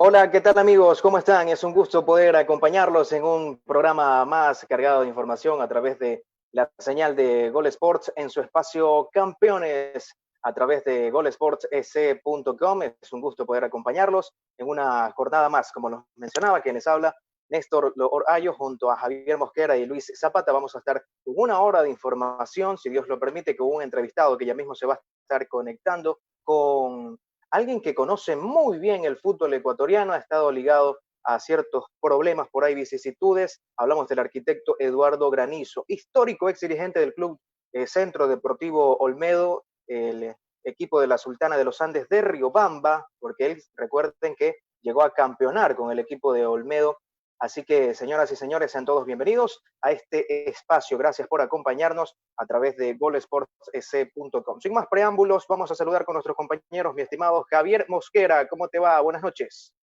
Hola, ¿qué tal amigos? ¿Cómo están? Es un gusto poder acompañarlos en un programa más cargado de información a través de la señal de Gol Sports en su espacio Campeones a través de golesportsec.com. Es un gusto poder acompañarlos en una jornada más, como nos mencionaba, quienes habla Néstor Lorayo junto a Javier Mosquera y Luis Zapata. Vamos a estar con una hora de información, si Dios lo permite, con un entrevistado que ya mismo se va a estar conectando con alguien que conoce muy bien el fútbol ecuatoriano, ha estado ligado a ciertos problemas por ahí, vicisitudes. Hablamos del arquitecto Eduardo Granizo, histórico ex dirigente del club Centro Deportivo Olmedo, el equipo de la Sultana de los Andes de Riobamba, porque él, recuerden que llegó a campeonar con el equipo de Olmedo. Así que, señoras y señores, sean todos bienvenidos a este espacio. Gracias por acompañarnos a través de golesportsec.com. Sin más preámbulos, vamos a saludar con nuestros compañeros, mi estimado Javier Mosquera. ¿Cómo te va? Buenas noches.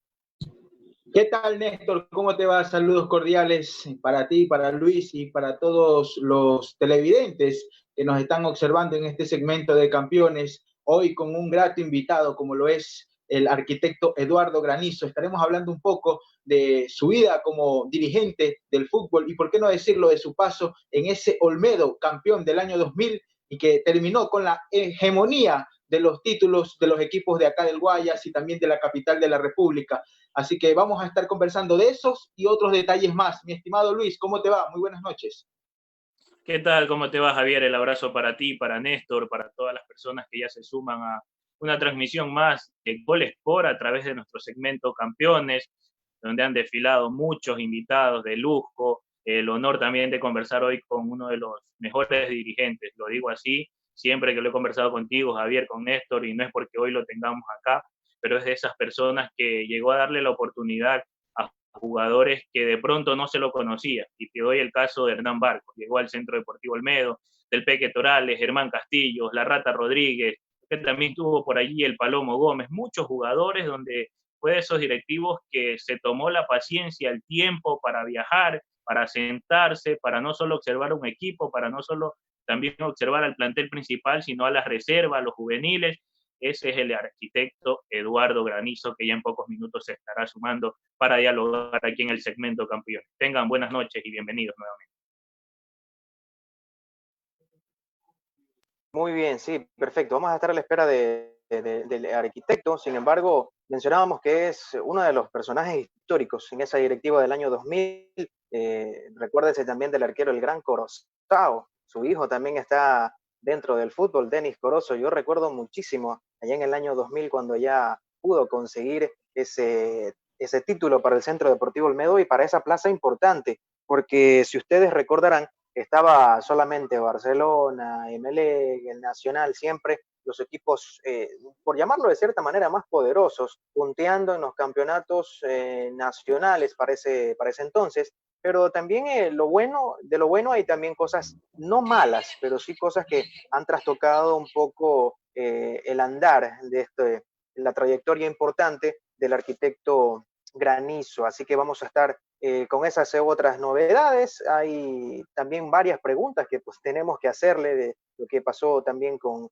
¿Qué tal, Néstor? ¿Cómo te va? Saludos cordiales para ti, para Luis y para todos los televidentes que nos están observando en este segmento de Campeones. Hoy con un grato invitado, como lo es el arquitecto Eduardo Granizo. Estaremos hablando un poco de su vida como dirigente del fútbol y, por qué no decirlo, de su paso en ese Olmedo, campeón del año 2000 y que terminó con la hegemonía de los títulos de los equipos de acá del Guayas y también de la capital de la República. Así que vamos a estar conversando de esos y otros detalles más. Mi estimado Luis, ¿cómo te va? Muy buenas noches. ¿Qué tal? ¿Cómo te va, Javier? El abrazo para ti, para Néstor, para todas las personas que ya se suman a una transmisión más de Gol Sport a través de nuestro segmento Campeones, donde han desfilado muchos invitados de lujo. El honor también de conversar hoy con uno de los mejores dirigentes, lo digo así, siempre que lo he conversado contigo, Javier, con Néstor, y no es porque hoy lo tengamos acá, pero es de esas personas que llegó a darle la oportunidad a jugadores que de pronto no se lo conocía. Y te doy el caso de Hernán Barco, llegó al Centro Deportivo Olmedo, del Peque Torales, Germán Castillos, La Rata Rodríguez, que también tuvo por allí el Palomo Gómez, muchos jugadores donde fue de esos directivos que se tomó la paciencia, el tiempo para viajar, para sentarse, para no solo observar un equipo, para no solo también observar al plantel principal, sino a las reservas, a los juveniles. Ese es el arquitecto Eduardo Granizo, que ya en pocos minutos se estará sumando para dialogar aquí en el segmento Campeones. Tengan buenas noches y bienvenidos nuevamente. Muy bien, sí, perfecto. Vamos a estar a la espera del arquitecto. Sin embargo, mencionábamos que es uno de los personajes históricos en esa directiva del año 2000. Recuérdese también del arquero el Gran Corozao. Su hijo también está dentro del fútbol, Denis Corozo. Yo recuerdo muchísimo allá en el año 2000 cuando ya pudo conseguir ese título para el Centro Deportivo Olmedo y para esa plaza importante, porque si ustedes recordarán, estaba solamente Barcelona, Emelec, el Nacional, siempre los equipos, por llamarlo de cierta manera, más poderosos, punteando en los campeonatos nacionales para ese entonces. Pero también de lo bueno hay también cosas no malas, pero sí cosas que han trastocado un poco el andar la trayectoria importante del arquitecto Granizo. Así que vamos a estar con esas otras novedades. Hay también varias preguntas que pues tenemos que hacerle de lo que pasó también con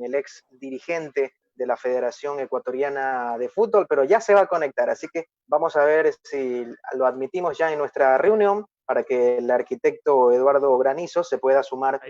el ex dirigente de la Federación Ecuatoriana de Fútbol, pero ya se va a conectar, así que vamos a ver si lo admitimos ya en nuestra reunión para que el arquitecto Eduardo Granizo se pueda sumar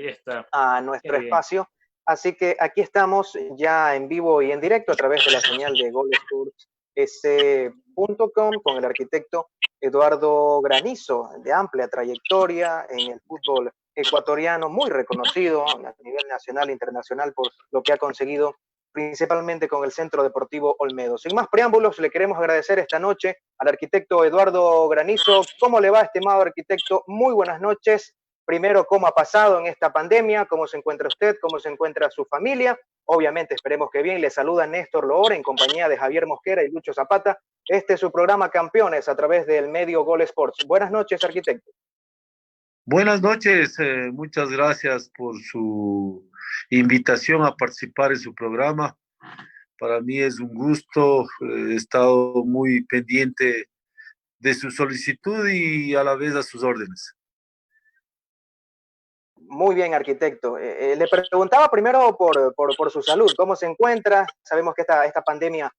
a nuestro espacio. Así que aquí estamos ya en vivo y en directo a través de la señal de golesports.com con el arquitecto Eduardo Granizo, de amplia trayectoria en el fútbol ecuatoriano, muy reconocido a nivel nacional e internacional por lo que ha conseguido principalmente con el Centro Deportivo Olmedo. Sin más preámbulos, le queremos agradecer esta noche al arquitecto Eduardo Granizo. ¿Cómo le va, estimado arquitecto? Muy buenas noches. Primero, ¿cómo ha pasado en esta pandemia? ¿Cómo se encuentra usted? ¿Cómo se encuentra su familia? Obviamente, esperemos que bien. Le saluda Néstor Loor en compañía de Javier Mosquera y Lucho Zapata. Este es su programa Campeones a través del medio Gol Sports. Buenas noches, arquitecto. Buenas noches, muchas gracias por su invitación a participar en su programa. Para mí es un gusto, he estado muy pendiente de su solicitud y a la vez a sus órdenes. Muy bien, arquitecto. Le preguntaba primero por su salud, ¿cómo se encuentra? Sabemos que esta pandemia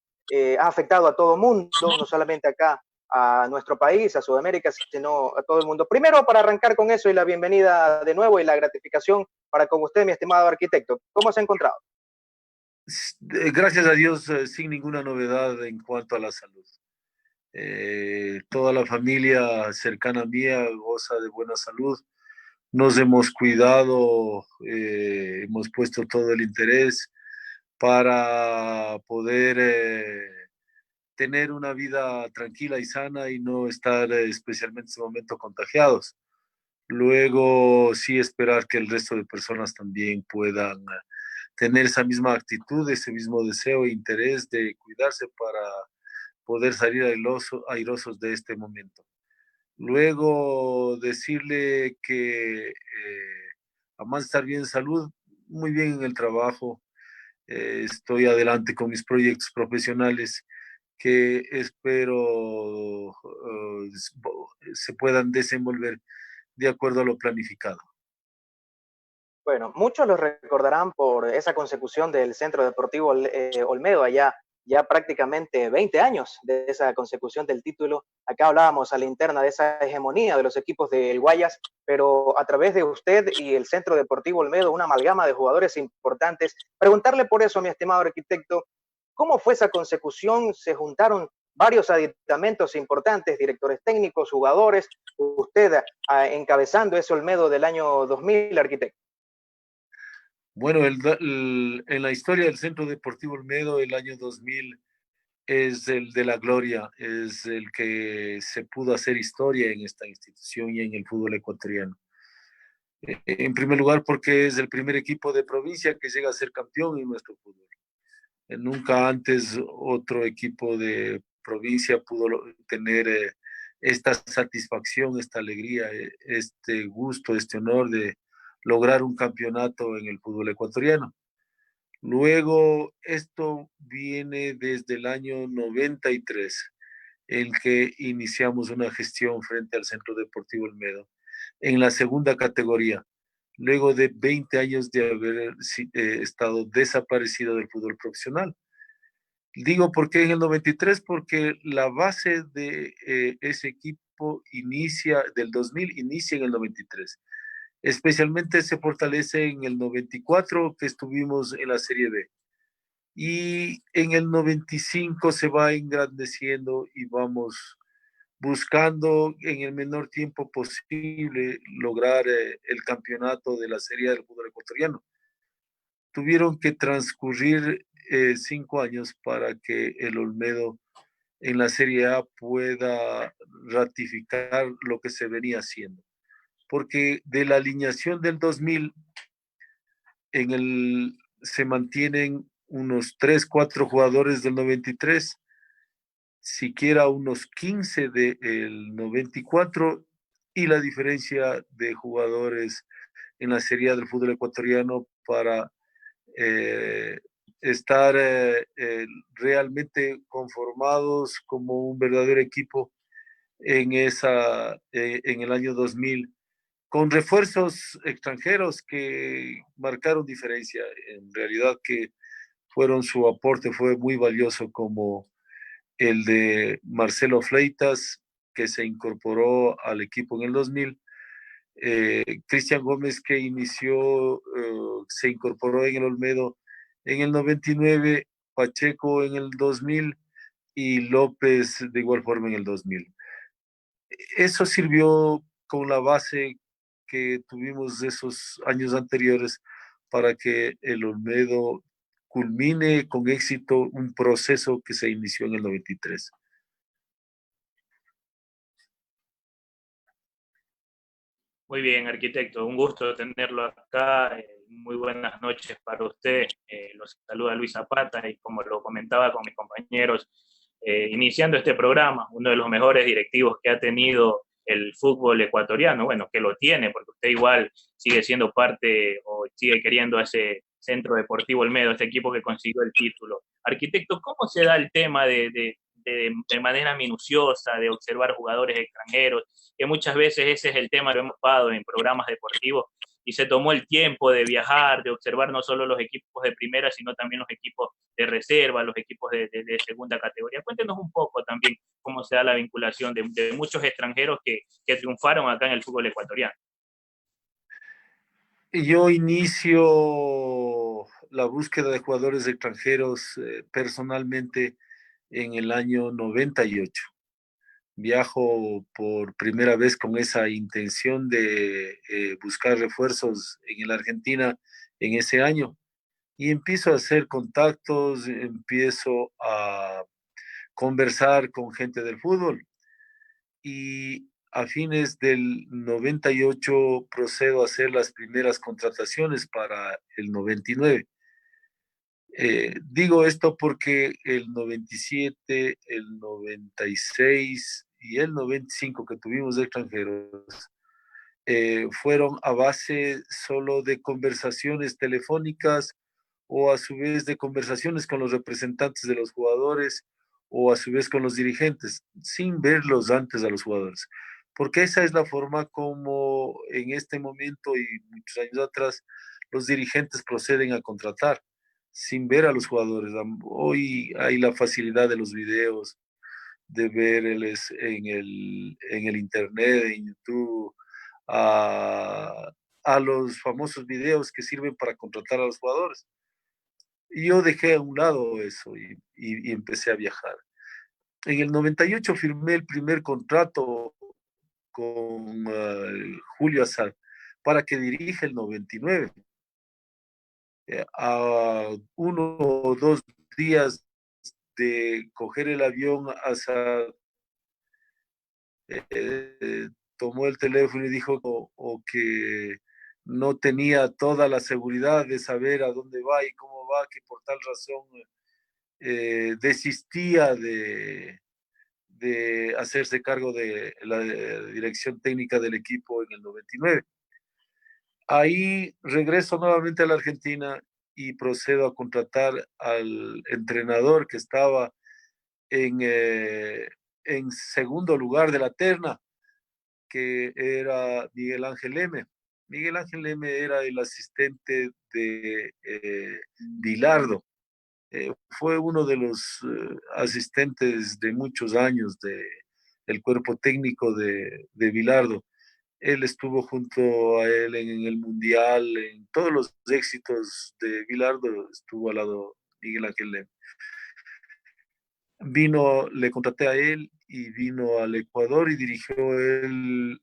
ha afectado a todo mundo, no solamente acá a nuestro país, a Sudamérica, sino a todo el mundo. Primero, para arrancar con eso y la bienvenida de nuevo y la gratificación para con usted, mi estimado arquitecto. ¿Cómo se ha encontrado? Gracias a Dios, sin ninguna novedad en cuanto a la salud. Toda la familia cercana mía goza de buena salud. Nos hemos cuidado, hemos puesto todo el interés para poder tener una vida tranquila y sana y no estar especialmente en este momento contagiados. Luego sí esperar que el resto de personas también puedan tener esa misma actitud, ese mismo deseo e interés de cuidarse para poder salir airosos de este momento. Luego decirle que además de estar bien en salud, muy bien en el trabajo, estoy adelante con mis proyectos profesionales que espero se puedan desenvolver de acuerdo a lo planificado. Bueno, muchos los recordarán por esa consecución del Centro Deportivo Olmedo, allá ya prácticamente 20 años de esa consecución del título. Acá hablábamos a la interna de esa hegemonía de los equipos del Guayas, pero a través de usted y el Centro Deportivo Olmedo, una amalgama de jugadores importantes. Preguntarle por eso, mi estimado arquitecto, ¿cómo fue esa consecución? ¿Se juntaron varios aditamentos importantes, directores técnicos, jugadores? Usted encabezando ese Olmedo del año 2000, arquitecto. Bueno, en la historia del Centro Deportivo Olmedo, el año 2000 es el de la gloria, es el que se pudo hacer historia en esta institución y en el fútbol ecuatoriano. En primer lugar, porque es el primer equipo de provincia que llega a ser campeón en nuestro fútbol. Nunca antes otro equipo de provincia pudo tener esta satisfacción, esta alegría, este gusto, este honor de lograr un campeonato en el fútbol ecuatoriano. Luego, esto viene desde el año 93, en que iniciamos una gestión frente al Centro Deportivo Olmedo, en la segunda categoría, luego de 20 años de haber estado desaparecido del fútbol profesional. Digo, ¿por qué en el 93? Porque la base de ese equipo del 2000 inicia en el 93. Especialmente se fortalece en el 94, que estuvimos en la Serie B. Y en el 95 se va engrandeciendo y vamos buscando en el menor tiempo posible lograr el campeonato de la Serie del fútbol ecuatoriano. Tuvieron que transcurrir 5 años para que el Olmedo en la Serie A pueda ratificar lo que se venía haciendo. Porque de la alineación del 2000 se mantienen unos 3, 4 jugadores del 93, siquiera unos 15 del 94 y la diferencia de jugadores en la Serie A del fútbol ecuatoriano para estar realmente conformados como un verdadero equipo en el año 2000, con refuerzos extranjeros que marcaron diferencia. En realidad que su aporte fue muy valioso, como el de Marcelo Fleitas, que se incorporó al equipo en el 2000, Cristian Gómez, que se incorporó en el Olmedo en el 99, Pacheco en el 2000 y López de igual forma en el 2000. Eso sirvió con la base que tuvimos de esos años anteriores para que el Olmedo culmine con éxito un proceso que se inició en el 93. Muy bien, arquitecto, un gusto tenerlo acá. Muy buenas noches para usted. Los saluda Luis Zapata y como lo comentaba con mis compañeros, iniciando este programa, uno de los mejores directivos que ha tenido el fútbol ecuatoriano, bueno, que lo tiene, porque usted igual sigue siendo parte o sigue queriendo a ese Centro Deportivo Olmedo, este equipo que consiguió el título. Arquitecto, ¿cómo se da el tema de manera minuciosa, de observar jugadores extranjeros, que muchas veces ese es el tema que hemos dado en programas deportivos, y se tomó el tiempo de viajar, de observar no solo los equipos de primera, sino también los equipos de reserva, los equipos de segunda categoría. Cuéntenos un poco también cómo se da la vinculación de muchos extranjeros que triunfaron acá en el fútbol ecuatoriano. Yo inicio la búsqueda de jugadores extranjeros personalmente en el año 98. Viajo por primera vez con esa intención de buscar refuerzos en la Argentina en ese año y empiezo a hacer contactos, empiezo a conversar con gente del fútbol y a fines del 98 procedo a hacer las primeras contrataciones para el 99. Digo esto porque el 97, el 96 y el 95 que tuvimos de extranjeros fueron a base solo de conversaciones telefónicas o a su vez de conversaciones con los representantes de los jugadores o a su vez con los dirigentes, sin verlos antes a los jugadores. Porque esa es la forma como en este momento y muchos años atrás los dirigentes proceden a contratar, sin ver a los jugadores. Hoy hay la facilidad de los videos, de ver en el internet, en YouTube, a los famosos videos que sirven para contratar a los jugadores. Y yo dejé a un lado eso y empecé a viajar. En el 98 firmé el primer contrato con Julio Azar para que dirija el 99. A 1 o 2 días de coger el avión, Azar tomó el teléfono y dijo o que no tenía toda la seguridad de saber a dónde va y cómo va, que por tal razón desistía de hacerse cargo de la dirección técnica del equipo en el 99. Ahí regreso nuevamente a la Argentina y procedo a contratar al entrenador que estaba en segundo lugar de la terna, que era Miguel Ángel Leme. Miguel Ángel Leme era el asistente de Bilardo. Fue uno de los asistentes de muchos años del cuerpo técnico de Bilardo. Él estuvo junto a él en el Mundial, en todos los éxitos de Bilardo, estuvo al lado Miguel Ángel Leme. Vino, le contraté a él y vino al Ecuador y dirigió el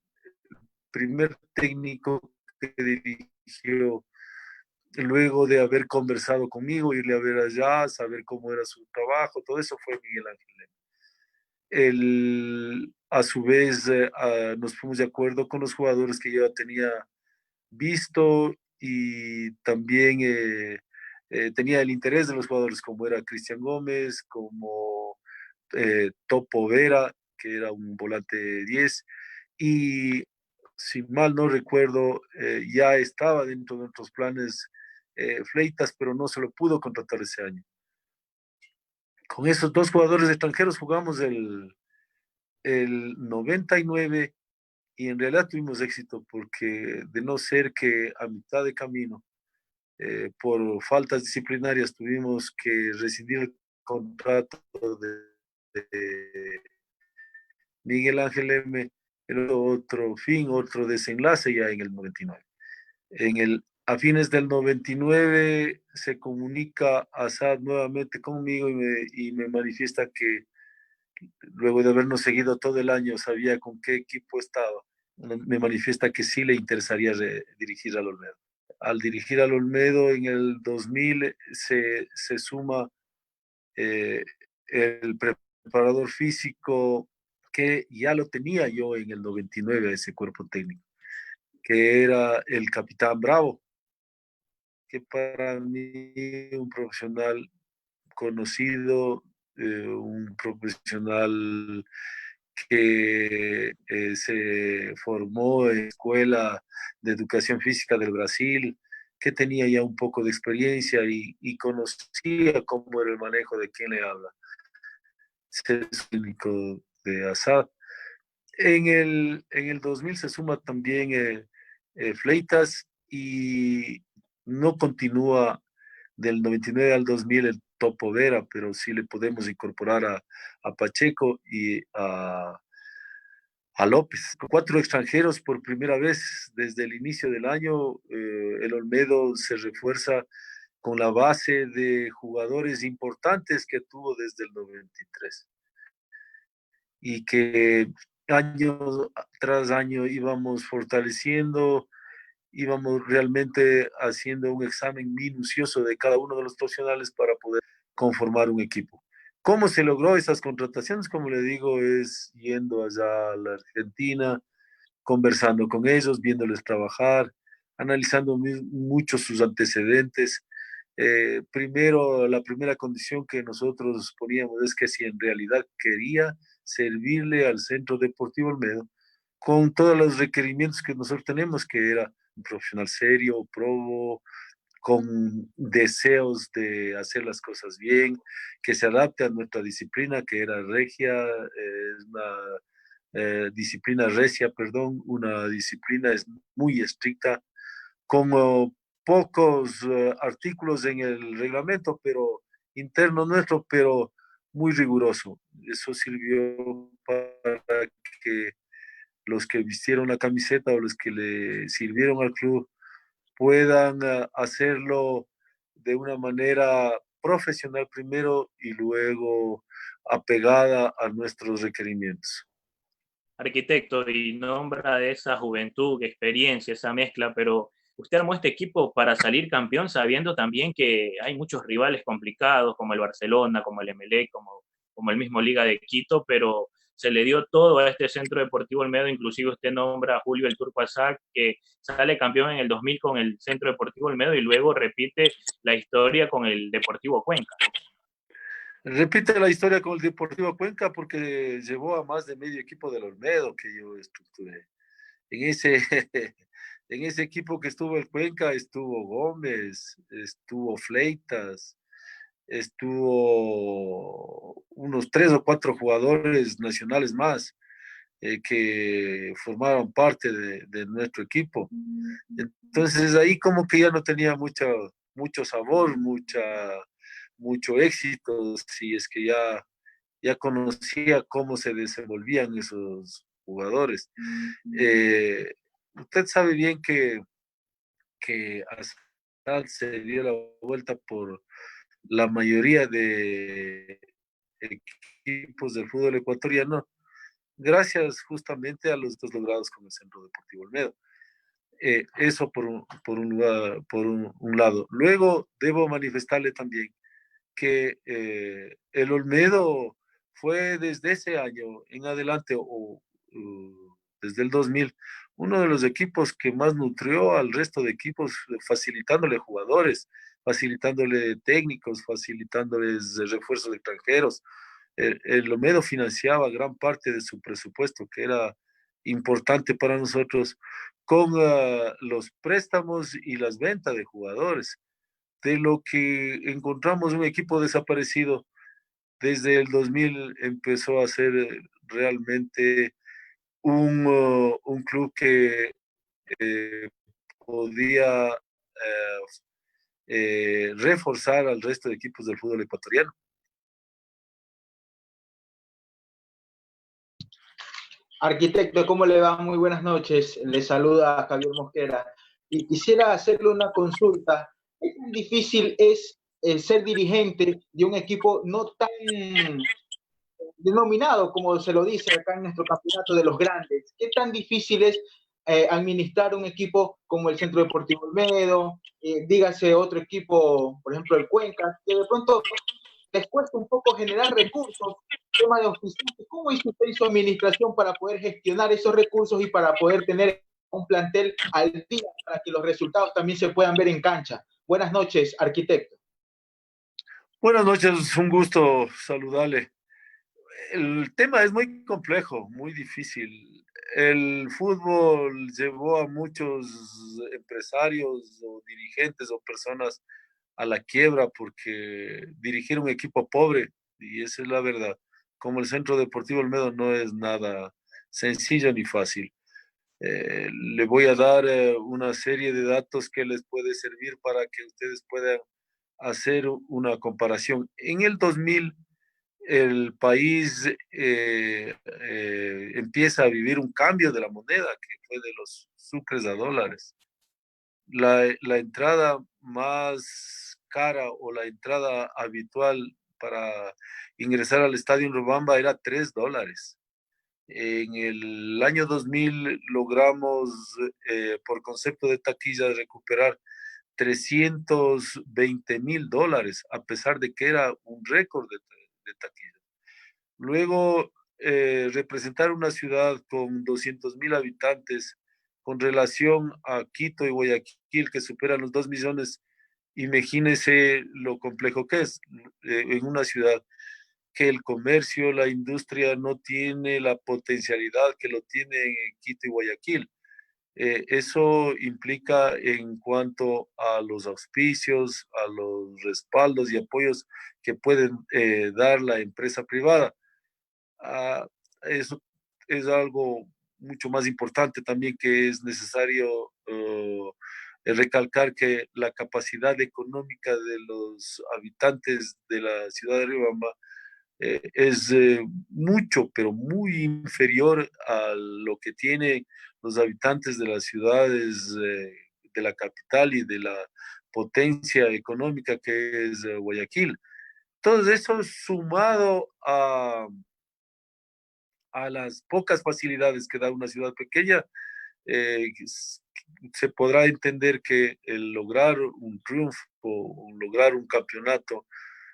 primer técnico que dirigió luego de haber conversado conmigo, irle a ver allá, saber cómo era su trabajo, todo eso fue Miguel Ángel. Él, a su vez, nos fuimos de acuerdo con los jugadores que yo tenía visto y también tenía el interés de los jugadores como era Cristian Gómez, como Topo Vera, que era un volante 10, y si mal no recuerdo, ya estaba dentro de nuestros planes Fleitas, pero no se lo pudo contratar ese año. Con esos dos jugadores extranjeros jugamos el 99 y en realidad tuvimos éxito porque de no ser que a mitad de camino, por faltas disciplinarias, tuvimos que rescindir el contrato de Miguel Ángel M., el otro fin, otro desenlace ya en el 99. A fines del 99 se comunica Asad nuevamente conmigo y me manifiesta que luego de habernos seguido todo el año sabía con qué equipo estaba. Me manifiesta que sí le interesaría dirigir al Olmedo. Al dirigir al Olmedo en el 2000 se suma eh, el preparador físico que ya lo tenía yo en el 99 a ese cuerpo técnico, que era el capitán Bravo, que para mí un profesional conocido, un profesional que se formó en escuela de educación física del Brasil, que tenía ya un poco de experiencia y conocía cómo era el manejo de quien le habla. Es único de Assad. En el 2000 se suma también Fleitas y no continúa del 99 al 2000 el Topo Vera, pero sí le podemos incorporar a Pacheco y a López. Con 4 extranjeros por primera vez desde el inicio del año, el Olmedo se refuerza con la base de jugadores importantes que tuvo desde el 93 y que año tras año íbamos fortaleciendo, íbamos realmente haciendo un examen minucioso de cada uno de los profesionales para poder conformar un equipo. ¿Cómo se logró esas contrataciones? Como le digo, es yendo allá a la Argentina, conversando con ellos, viéndoles trabajar, analizando mucho sus antecedentes. Primero, la primera condición que nosotros poníamos es que si en realidad quería servirle al Centro Deportivo Olmedo, con todos los requerimientos que nosotros tenemos, que era un profesional serio, probo, con deseos de hacer las cosas bien, que se adapte a nuestra disciplina, que era regia, una disciplina recia, perdón, una disciplina es muy estricta, como pocos artículos en el reglamento, pero interno nuestro, pero muy riguroso. Eso sirvió para que los que vistieron la camiseta o los que le sirvieron al club puedan hacerlo de una manera profesional primero y luego apegada a nuestros requerimientos. Arquitecto, y nombra de esa juventud, experiencia, esa mezcla, pero usted armó este equipo para salir campeón sabiendo también que hay muchos rivales complicados como el Barcelona, como el Emelec, como el mismo Liga de Quito, pero se le dio todo a este Centro Deportivo Olmedo, inclusive usted nombra a Julio el Turco Asad, que sale campeón en el 2000 con el Centro Deportivo Olmedo y luego repite la historia con el Deportivo Cuenca. Repite la historia con el Deportivo Cuenca porque llevó a más de medio equipo del Olmedo que yo estructuré. En ese, en ese equipo que estuvo el Cuenca estuvo Gómez, estuvo Fleitas, estuvo unos 3 o 4 jugadores nacionales más que formaron parte de nuestro equipo. Entonces ahí como que ya no tenía mucho sabor, mucho éxito, si es que ya conocía cómo se desenvolvían esos jugadores. Usted sabe bien que Asad se dio la vuelta por la mayoría de equipos del fútbol ecuatoriano, gracias justamente a los dos logrados con el Centro Deportivo Olmedo. Eso por un lado. Luego debo manifestarle también que el Olmedo fue desde ese año en adelante, o desde el 2000, uno de los equipos que más nutrió al resto de equipos, facilitándole jugadores, facilitándole técnicos, facilitándoles refuerzos extranjeros. El Olmedo financiaba gran parte de su presupuesto, que era importante para nosotros, con los préstamos y las ventas de jugadores, de lo que encontramos un equipo desaparecido. Desde el 2000 empezó a ser realmente un club que podía reforzar al resto de equipos del fútbol ecuatoriano. Arquitecto, ¿cómo le va? Muy buenas noches. Le saluda Javier Mosquera. Y quisiera hacerle una consulta. ¿Qué tan difícil es ser dirigente de un equipo no tan denominado, como se lo dice acá en nuestro campeonato de los grandes? ¿Qué tan difícil es administrar un equipo como el Centro Deportivo Olmedo, dígase otro equipo, por ejemplo el Cuenca, que de pronto les cuesta un poco generar recursos, tema de auspiciantes? ¿Cómo hizo usted su administración para poder gestionar esos recursos y para poder tener un plantel al día para que los resultados también se puedan ver en cancha? Buenas noches, arquitecto. Buenas noches, un gusto saludarle. El tema es muy complejo, muy difícil. El fútbol llevó a muchos empresarios o dirigentes o personas a la quiebra porque dirigir un equipo pobre, y esa es la verdad, como el Centro Deportivo Olmedo, no es nada sencillo ni fácil. Le voy a dar una serie de datos que les puede servir para que ustedes puedan hacer una comparación. En el 2000, el país empieza a vivir un cambio de la moneda, que fue de los sucres a dólares. La entrada más cara o la entrada habitual para ingresar al estadio en Rubamba era $3. En el año 2000 logramos, por concepto de taquilla, recuperar $320,000, a pesar de que era un récord de taquilla. Luego, representar una ciudad con 200,000 habitantes con relación a Quito y Guayaquil, que superan los 2 millones, imagínense lo complejo que es en una ciudad que el comercio, la industria no tiene la potencialidad que lo tiene en Quito y Guayaquil. Eso implica en cuanto a los auspicios, a los respaldos y apoyos que pueden dar la empresa privada. Eso es algo mucho más importante también, que es necesario recalcar que la capacidad económica de los habitantes de la ciudad de Riobamba es mucho, pero muy inferior a lo que tienen los habitantes de las ciudades de la capital y de la potencia económica que es Guayaquil. Todo eso sumado a las pocas facilidades que da una ciudad pequeña, eh, se podrá entender que el lograr un triunfo o lograr un campeonato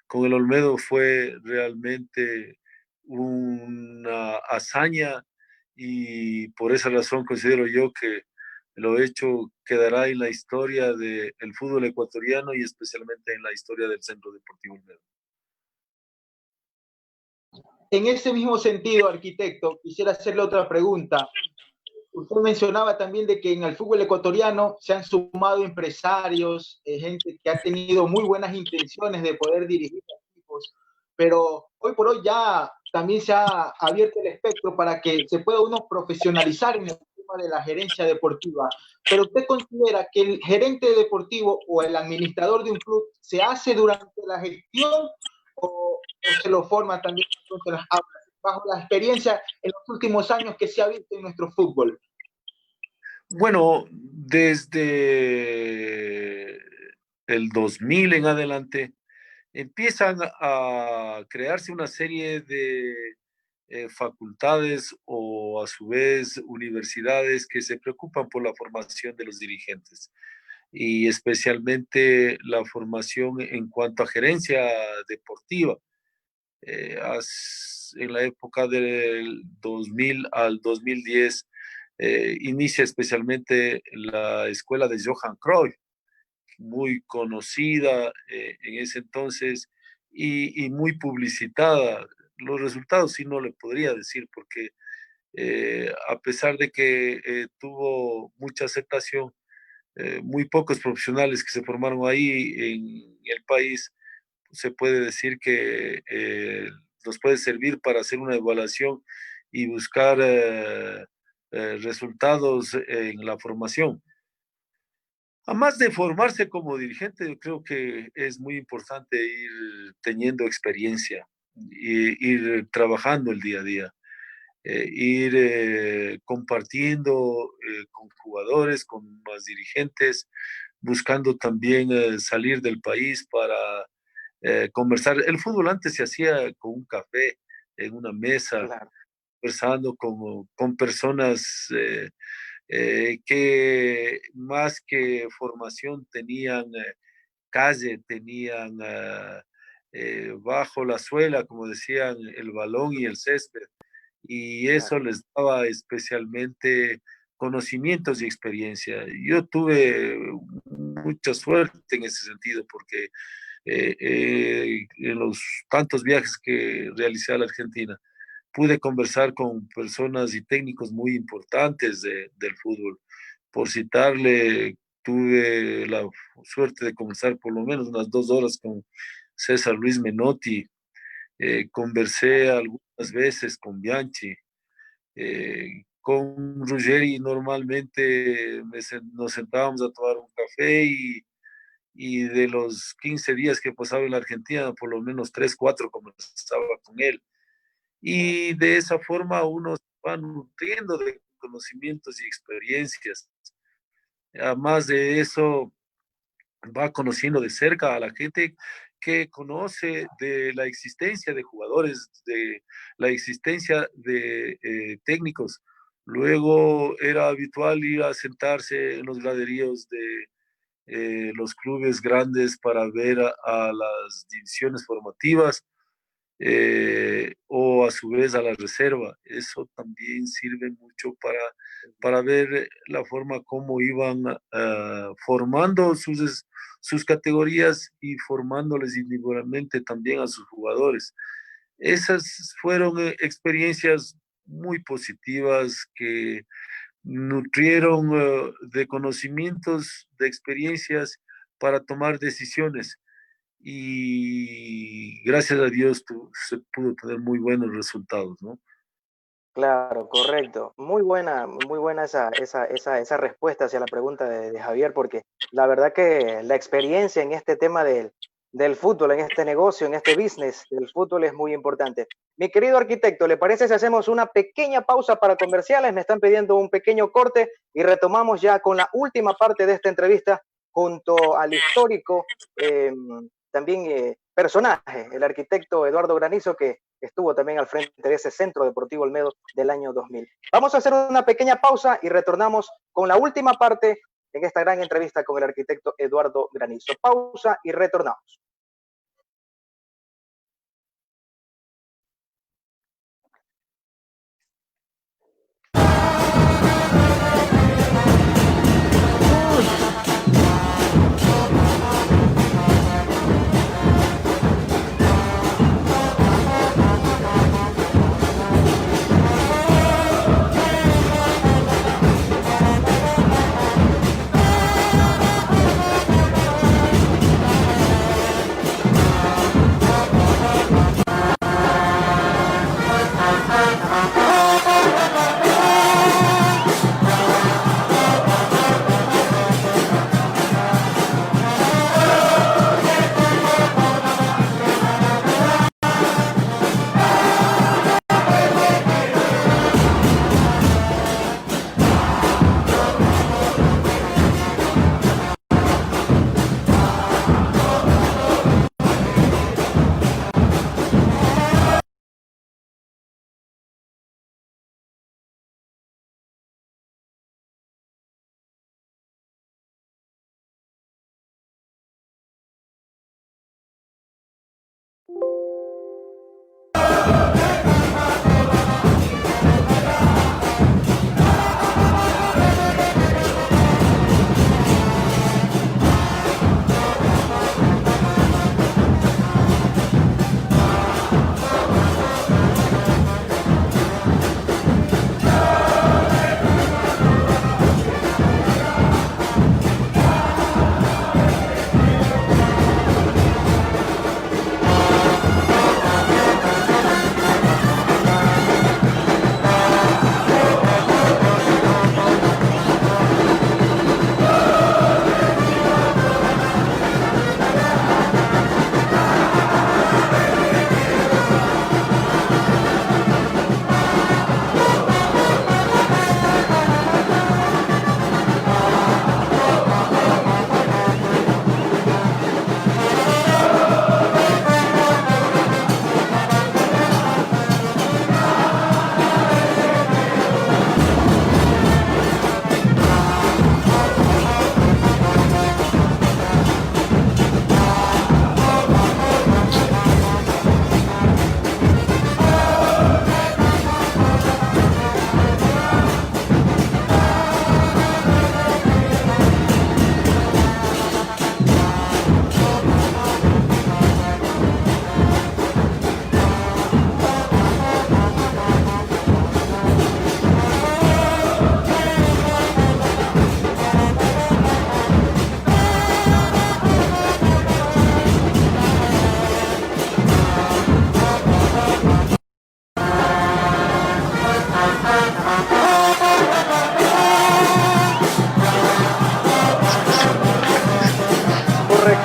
con el Olmedo fue realmente una hazaña, y por esa razón considero yo que lo hecho quedará en la historia del fútbol ecuatoriano y especialmente en la historia del Centro Deportivo Olmedo. En ese mismo sentido, arquitecto, quisiera hacerle otra pregunta. Usted mencionaba también de que en el fútbol ecuatoriano se han sumado empresarios, gente que ha tenido muy buenas intenciones de poder dirigir equipos, pero hoy por hoy ya también se ha abierto el espectro para que se pueda uno profesionalizar en el tema de la gerencia deportiva. Pero ¿usted considera que el gerente deportivo o el administrador de un club se hace durante la gestión o se lo forma también en las aulas, bajo la experiencia en los últimos años que se ha visto en nuestro fútbol? Bueno, desde el 2000 en adelante empiezan a crearse una serie de facultades o a su vez universidades que se preocupan por la formación de los dirigentes, y especialmente la formación en cuanto a gerencia deportiva. En la época del 2000 al 2010 inicia especialmente la escuela de Johan Cruyff, muy conocida en ese entonces y muy publicitada. Los resultados sí no le podría decir, porque a pesar de que tuvo mucha aceptación, muy pocos profesionales que se formaron ahí en el país, se puede decir que nos puede servir para hacer una evaluación y buscar resultados en la formación. Además de formarse como dirigente, yo creo que es muy importante ir teniendo experiencia, ir trabajando el día a día, ir compartiendo con jugadores, con más dirigentes, buscando también salir del país para conversar. El fútbol antes se hacía con un café, en una mesa, Claro. conversando con personas que más que formación tenían calle, tenían bajo la suela, como decían, el balón y el césped, y eso Claro. les daba especialmente conocimientos y experiencia. Yo tuve mucha suerte en ese sentido, porque en los tantos viajes que realicé a la Argentina, pude conversar con personas y técnicos muy importantes del fútbol. Por citarle, tuve la suerte de conversar por lo menos unas 2 horas con César Luis Menotti, conversé algunas veces con Bianchi, con Ruggeri normalmente nos sentábamos a tomar un café y de los 15 días que pasaba en la Argentina, por lo menos 3, 4 conversaba con él. Y de esa forma uno se va nutriendo de conocimientos y experiencias. Además de eso, va conociendo de cerca a la gente que conoce de la existencia de jugadores, de la existencia de técnicos. Luego era habitual ir a sentarse en los graderíos de los clubes grandes para ver a las divisiones formativas o a su vez a la reserva. Eso también sirve mucho para ver la forma como iban formando sus categorías y formándoles individualmente también a sus jugadores. Esas fueron experiencias muy positivas que nutrieron de conocimientos, de experiencias para tomar decisiones y gracias a Dios se pudo tener muy buenos resultados, ¿no? Claro, correcto. Muy buena esa respuesta hacia la pregunta de Javier, porque la verdad que la experiencia en este tema del fútbol, en este negocio, en este business del fútbol es muy importante. Mi querido arquitecto, ¿le parece si hacemos una pequeña pausa para comerciales? Me están pidiendo un pequeño corte y retomamos ya con la última parte de esta entrevista junto al histórico también personaje, el arquitecto Eduardo Granizo, que estuvo también al frente de ese Centro Deportivo Olmedo del año 2000. Vamos a hacer una pequeña pausa y retornamos con la última parte en esta gran entrevista con el arquitecto Eduardo Granizo. Pausa y retornamos.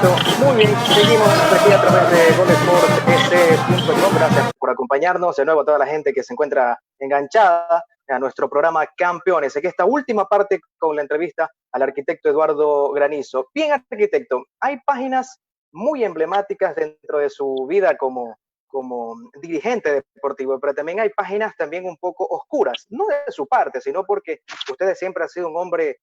arquitecto. Muy bien, seguimos aquí a través de golesport.com. Gracias por acompañarnos. De nuevo a toda la gente que se encuentra enganchada a nuestro programa Campeones. Aquí esta última parte con la entrevista al arquitecto Eduardo Granizo. Bien, arquitecto, hay páginas muy emblemáticas dentro de su vida como dirigente deportivo, pero también hay páginas también un poco oscuras, no de su parte, sino porque usted siempre ha sido un hombre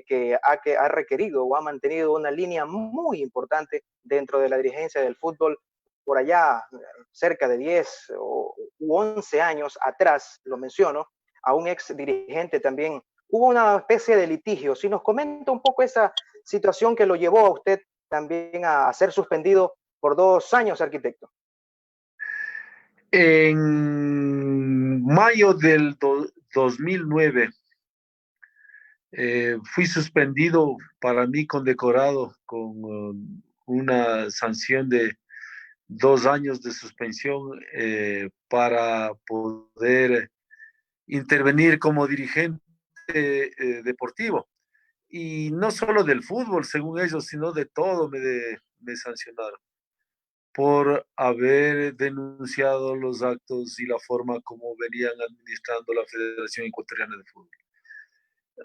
que ha requerido o ha mantenido una línea muy importante dentro de la dirigencia del fútbol por allá cerca de 10 u 11 años atrás, lo menciono, a un ex dirigente también. Hubo una especie de litigio. Si nos comenta un poco esa situación que lo llevó a usted también a ser suspendido por 2 años, arquitecto. En mayo del 2009 fui suspendido, para mí condecorado con una sanción de 2 años de suspensión para poder intervenir como dirigente deportivo. Y no solo del fútbol, según ellos, sino de todo me sancionaron por haber denunciado los actos y la forma como venían administrando la Federación Ecuatoriana de Fútbol.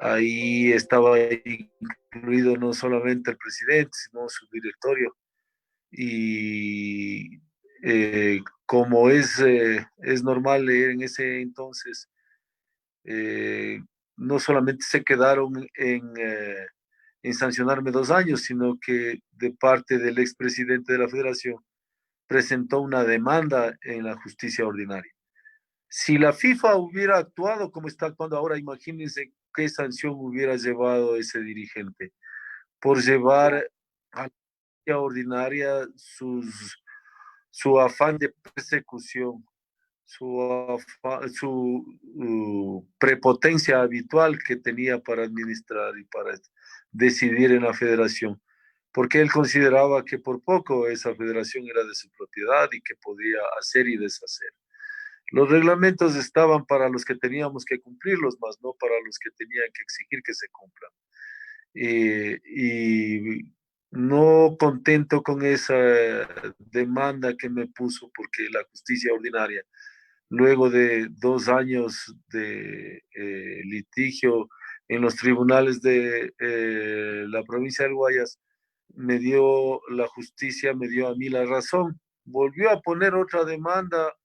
Ahí estaba incluido no solamente el presidente, sino su directorio. Y como es normal leer en ese entonces, no solamente se quedaron en sancionarme 2 años, sino que de parte del expresidente de la federación presentó una demanda en la justicia ordinaria. Si la FIFA hubiera actuado como está actuando ahora, imagínense qué sanción hubiera llevado ese dirigente por llevar a la justicia ordinaria su afán de persecución, su prepotencia habitual que tenía para administrar y para decidir en la federación, porque él consideraba que por poco esa federación era de su propiedad y que podía hacer y deshacer. Los reglamentos estaban para los que teníamos que cumplirlos, más no para los que tenían que exigir que se cumplan. Y no contento con esa demanda que me puso, porque la justicia ordinaria, luego de 2 años de litigio en los tribunales de la provincia del Guayas, la justicia me dio a mí la razón. Volvió a poner otra demanda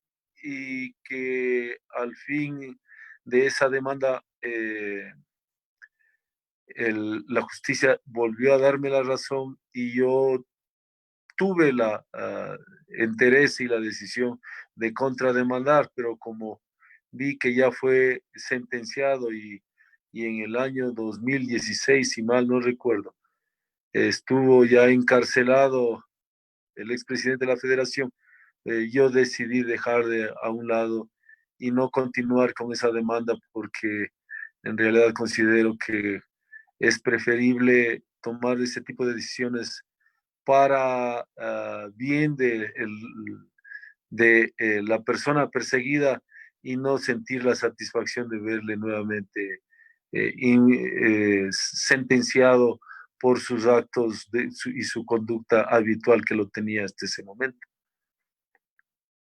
y que al fin de esa demanda la justicia volvió a darme la razón y yo tuve la interés y la decisión de contrademandar, pero como vi que ya fue sentenciado y en el año 2016, si mal no recuerdo, estuvo ya encarcelado el expresidente de la federación, yo decidí dejar a un lado y no continuar con esa demanda, porque en realidad considero que es preferible tomar ese tipo de decisiones para bien de la persona perseguida y no sentir la satisfacción de verle nuevamente sentenciado por sus actos y su conducta habitual que lo tenía hasta ese momento.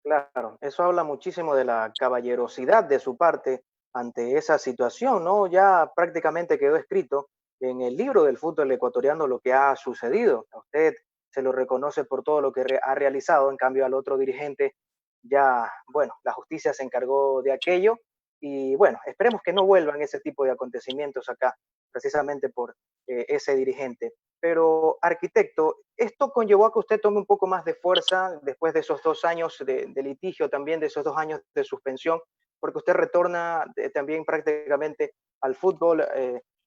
Claro, eso habla muchísimo de la caballerosidad de su parte ante esa situación, ¿no? Ya prácticamente quedó escrito en el libro del fútbol ecuatoriano lo que ha sucedido. A usted se lo reconoce por todo lo que ha realizado, en cambio al otro dirigente ya, bueno, la justicia se encargó de aquello y bueno, esperemos que no vuelvan ese tipo de acontecimientos acá, precisamente por ese dirigente. Pero, arquitecto, ¿esto conllevó a que usted tome un poco más de fuerza después de esos 2 años de litigio, también de esos 2 años de suspensión? Porque usted retorna también prácticamente al fútbol,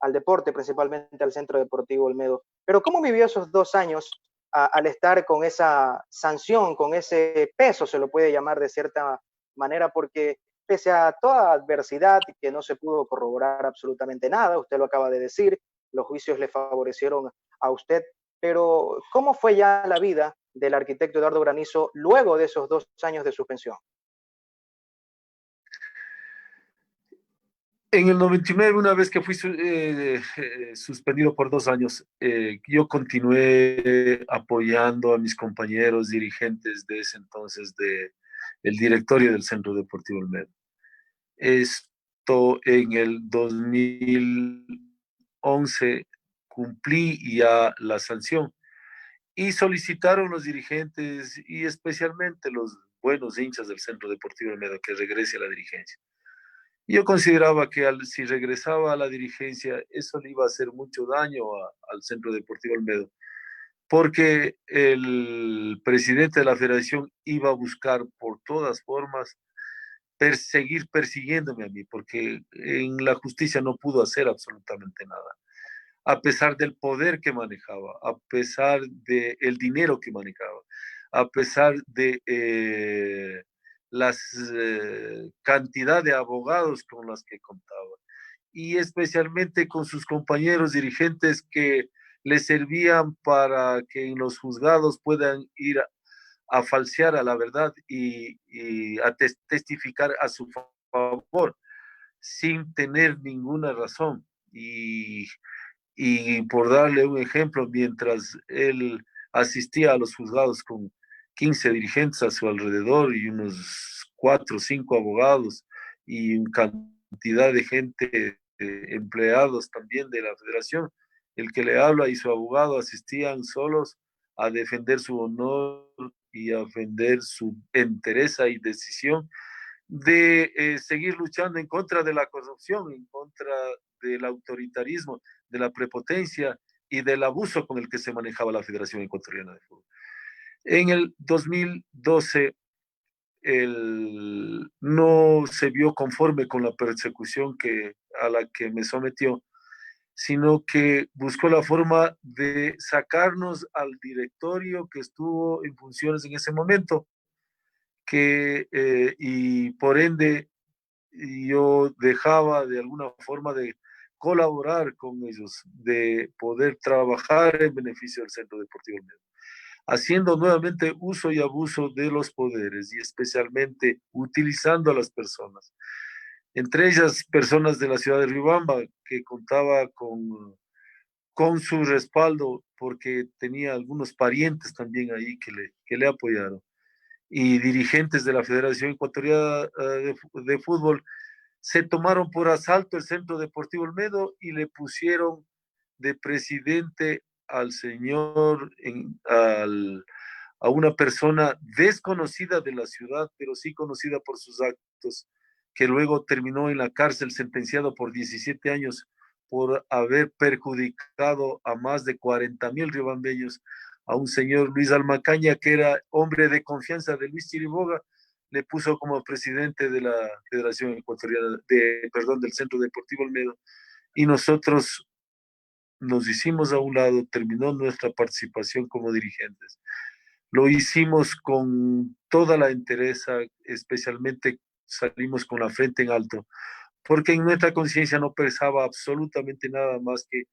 al deporte, principalmente al Centro Deportivo Olmedo. Pero ¿cómo vivió esos 2 años al estar con esa sanción, con ese peso, se lo puede llamar de cierta manera? Porque pese a toda adversidad, que no se pudo corroborar absolutamente nada, usted lo acaba de decir, los juicios le favorecieron a usted, pero ¿cómo fue ya la vida del arquitecto Eduardo Granizo luego de esos 2 años de suspensión? En el 99, una vez que fui suspendido por 2 años, yo continué apoyando a mis compañeros dirigentes de ese entonces el directorio del Centro Deportivo Olmedo. Esto en el 2011 cumplí ya la sanción y solicitaron los dirigentes y especialmente los buenos hinchas del Centro Deportivo Olmedo que regrese a la dirigencia. Yo consideraba que si regresaba a la dirigencia, eso le iba a hacer mucho daño al Centro Deportivo Olmedo, porque el presidente de la federación iba a buscar por todas formas seguir persiguiéndome a mí, porque en la justicia no pudo hacer absolutamente nada, a pesar del poder que manejaba, a pesar del dinero que manejaba, a pesar de la cantidad de abogados con los que contaba, y especialmente con sus compañeros dirigentes que le servían para que en los juzgados puedan ir a falsear a la verdad y a testificar a su favor sin tener ninguna razón. Y por darle un ejemplo, mientras él asistía a los juzgados con 15 dirigentes a su alrededor y unos 4 o 5 abogados y una cantidad de gente, empleados también de la federación, el que le habla y su abogado asistían solos a defender su honor y a defender su entereza y decisión de seguir luchando en contra de la corrupción, en contra del autoritarismo, de la prepotencia y del abuso con el que se manejaba la Federación Ecuatoriana de Fútbol. En el 2012, él no se vio conforme con la persecución a la que me sometió, sino que buscó la forma de sacarnos al directorio que estuvo en funciones en ese momento, y por ende yo dejaba de alguna forma de colaborar con ellos, de poder trabajar en beneficio del Centro Deportivo Olmedo, haciendo nuevamente uso y abuso de los poderes y especialmente utilizando a las personas, entre ellas personas de la ciudad de Riobamba que contaba con su respaldo porque tenía algunos parientes también ahí que le apoyaron y dirigentes de la Federación Ecuatoriana de Fútbol se tomaron por asalto el Centro Deportivo Olmedo y le pusieron de presidente al señor, a una persona desconocida de la ciudad, pero sí conocida por sus actos, que luego terminó en la cárcel sentenciado por 17 años por haber perjudicado a más de 40,000 ribambeños, a un señor Luis Almacaña, que era hombre de confianza de Luis Chiriboga, le puso como presidente de la Federación Ecuatoriana, perdón, del Centro Deportivo Olmedo, y nosotros nos hicimos a un lado, terminó nuestra participación como dirigentes. Lo hicimos con toda la entereza, especialmente salimos con la frente en alto, porque en nuestra conciencia no pesaba absolutamente nada más que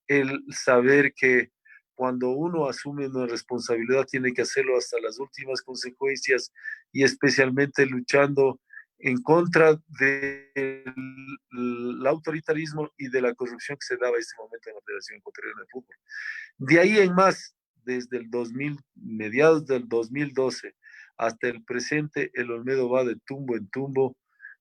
el saber que cuando uno asume una responsabilidad tiene que hacerlo hasta las últimas consecuencias y especialmente luchando en contra del autoritarismo y de la corrupción que se daba en este momento en la Federación Ecuatoriana de Fútbol. De ahí en más, desde el 2000, mediados del 2012 hasta el presente, el Olmedo va de tumbo en tumbo,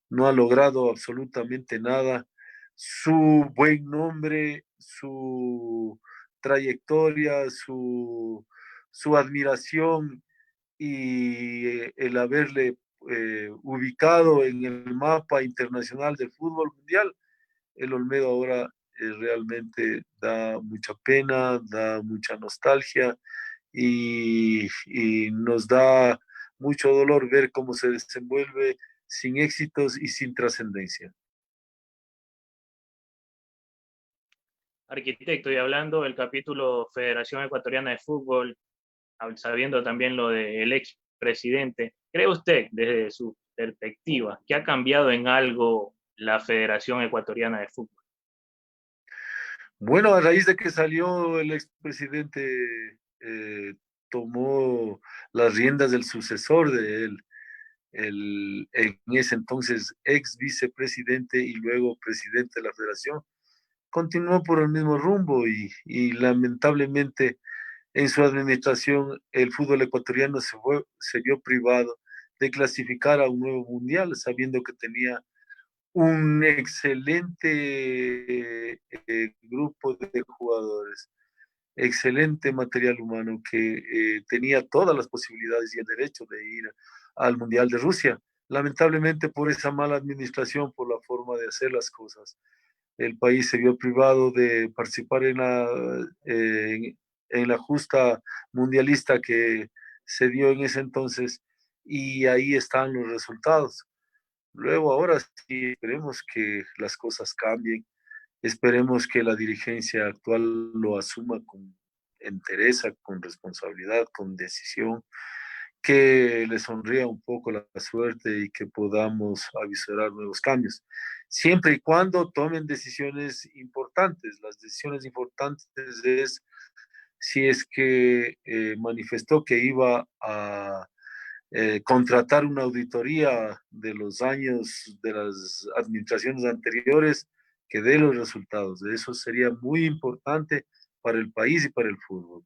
no ha logrado absolutamente nada. Su buen nombre, su trayectoria, su admiración y el haberle ubicado en el mapa internacional del fútbol mundial, el Olmedo ahora realmente da mucha pena, da mucha nostalgia y nos da mucho dolor ver cómo se desenvuelve sin éxitos y sin trascendencia. Arquitecto, y hablando del capítulo Federación Ecuatoriana de Fútbol, sabiendo también lo del expresidente, ¿cree usted, desde su perspectiva, que ha cambiado en algo la Federación Ecuatoriana de Fútbol? Bueno, a raíz de que salió el expresidente, tomó las riendas del sucesor de él, en ese entonces ex vicepresidente y luego presidente de la federación, continuó por el mismo rumbo y lamentablemente en su administración el fútbol ecuatoriano se vio privado de clasificar a un nuevo mundial, sabiendo que tenía un excelente grupo de jugadores, excelente material humano que tenía todas las posibilidades y el derecho de ir al Mundial de Rusia. Lamentablemente por esa mala administración, por la forma de hacer las cosas, el país se vio privado de participar en la justa mundialista que se dio en ese entonces y ahí están los resultados. Luego, ahora sí, esperemos que las cosas cambien, esperemos que la dirigencia actual lo asuma con entereza, con responsabilidad, con decisión, que le sonría un poco la suerte y que podamos avisorar nuevos cambios, siempre y cuando tomen decisiones importantes. Las decisiones importantes es si es que manifestó que iba a contratar una auditoría de los años de las administraciones anteriores que dé los resultados. Eso sería muy importante para el país y para el fútbol,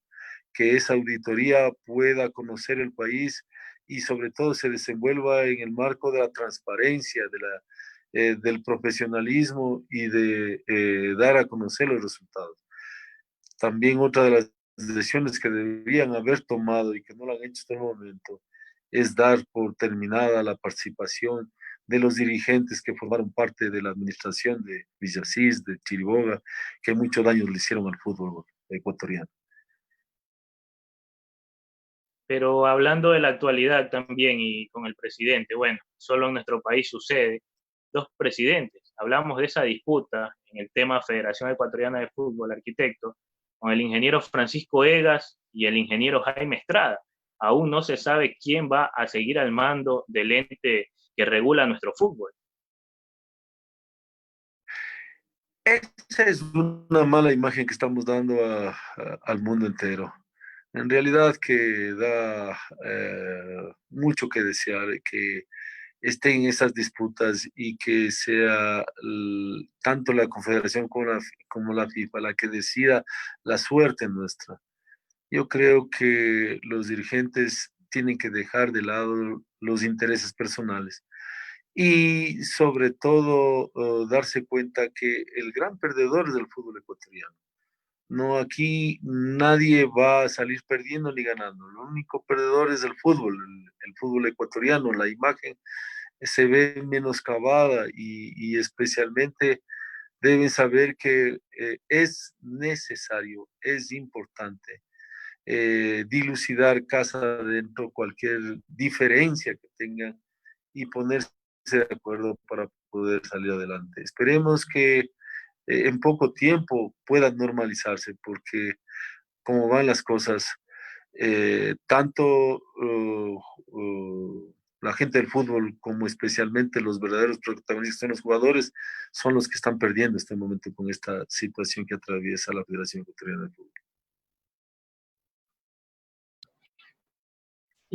que esa auditoría pueda conocer el país y sobre todo se desenvuelva en el marco de la transparencia, del profesionalismo y de dar a conocer los resultados. También otra de las decisiones que deberían haber tomado y que no lo han hecho hasta el momento es dar por terminada la participación de los dirigentes que formaron parte de la administración de Villasís, de Chiriboga, que mucho daño le hicieron al fútbol ecuatoriano. Pero hablando de la actualidad también y con el presidente, bueno, solo en nuestro país sucede, dos presidentes. Hablamos de esa disputa en el tema Federación Ecuatoriana de Fútbol, arquitecto, con el ingeniero Francisco Egas y el ingeniero Jaime Estrada. Aún no se sabe quién va a seguir al mando del ente que regula nuestro fútbol. Esa es una mala imagen que estamos dando al mundo entero. En realidad que da mucho que desear, que estén esas disputas y que sea tanto la Confederación como la FIFA la que decida la suerte nuestra. Yo creo que los dirigentes tienen que dejar de lado los intereses personales y sobre todo darse cuenta que el gran perdedor es el fútbol ecuatoriano. No, aquí nadie va a salir perdiendo ni ganando. Lo único perdedor es el fútbol ecuatoriano. La imagen se ve menoscabada y especialmente deben saber que es necesario, es importante dilucidar casa adentro cualquier diferencia que tengan y ponerse de acuerdo para poder salir adelante. Esperemos que en poco tiempo puedan normalizarse, porque como van las cosas, tanto la gente del fútbol como especialmente los verdaderos protagonistas son los jugadores, son los que están perdiendo este momento con esta situación que atraviesa la Federación Ecuatoriana de Fútbol.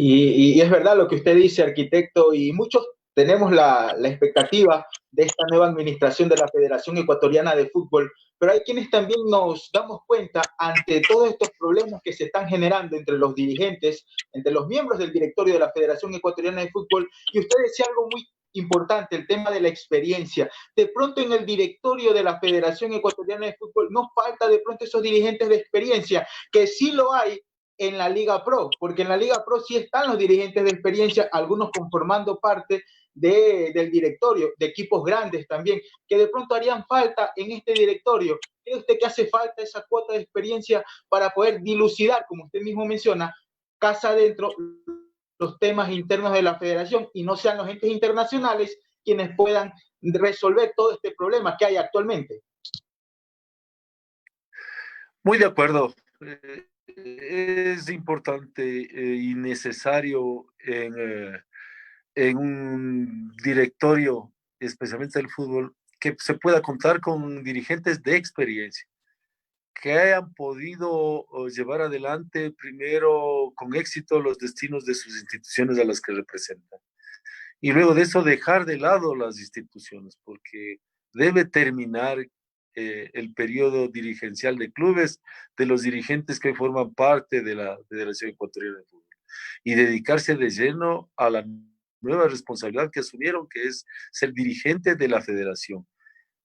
Y es verdad lo que usted dice, arquitecto, y muchos tenemos la expectativa de esta nueva administración de la Federación Ecuatoriana de Fútbol, pero hay quienes también nos damos cuenta ante todos estos problemas que se están generando entre los dirigentes, entre los miembros del directorio de la Federación Ecuatoriana de Fútbol, y usted decía algo muy importante, el tema de la experiencia. De pronto en el directorio de la Federación Ecuatoriana de Fútbol nos falta de pronto esos dirigentes de experiencia, que sí lo hay en la Liga Pro, porque en la Liga Pro sí están los dirigentes de experiencia, algunos conformando parte del directorio, de equipos grandes también, que de pronto harían falta en este directorio. ¿Cree usted que hace falta esa cuota de experiencia para poder dilucidar, como usted mismo menciona, casa adentro, los temas internos de la federación y no sean los entes internacionales quienes puedan resolver todo este problema que hay actualmente? Muy de acuerdo. Es importante y necesario en un directorio, especialmente del fútbol, que se pueda contar con dirigentes de experiencia, que hayan podido llevar adelante primero con éxito los destinos de sus instituciones a las que representan. y luego de eso dejar de lado las instituciones, porque debe terminar el periodo dirigencial de clubes, de los dirigentes que forman parte de la Federación Ecuatoriana de Fútbol, y dedicarse de lleno a la nueva responsabilidad que asumieron, que es ser dirigente de la federación.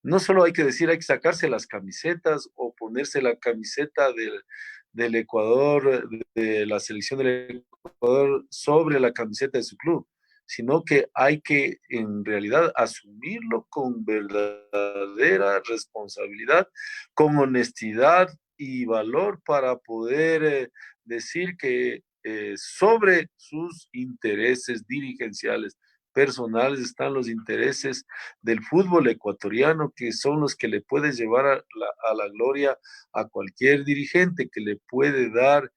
No solo hay que decir, hay que sacarse las camisetas o ponerse la camiseta del Ecuador, de la selección del Ecuador sobre la camiseta de su club, sino que hay que en realidad asumirlo con verdadera responsabilidad, con honestidad y valor para poder decir que sobre sus intereses dirigenciales personales están los intereses del fútbol ecuatoriano, que son los que le puede llevar a la gloria a cualquier dirigente, que le puede dar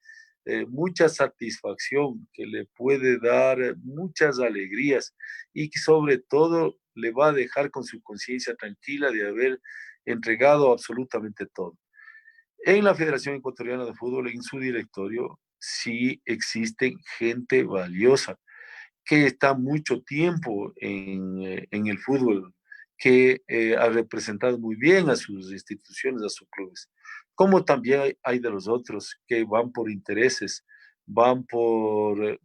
mucha satisfacción, que le puede dar muchas alegrías y que sobre todo le va a dejar con su conciencia tranquila de haber entregado absolutamente todo. En la Federación Ecuatoriana de Fútbol, en su directorio, sí existen gente valiosa que está mucho tiempo en el fútbol, que ha representado muy bien a sus instituciones, a sus clubes, como también hay de los otros que van por intereses, van por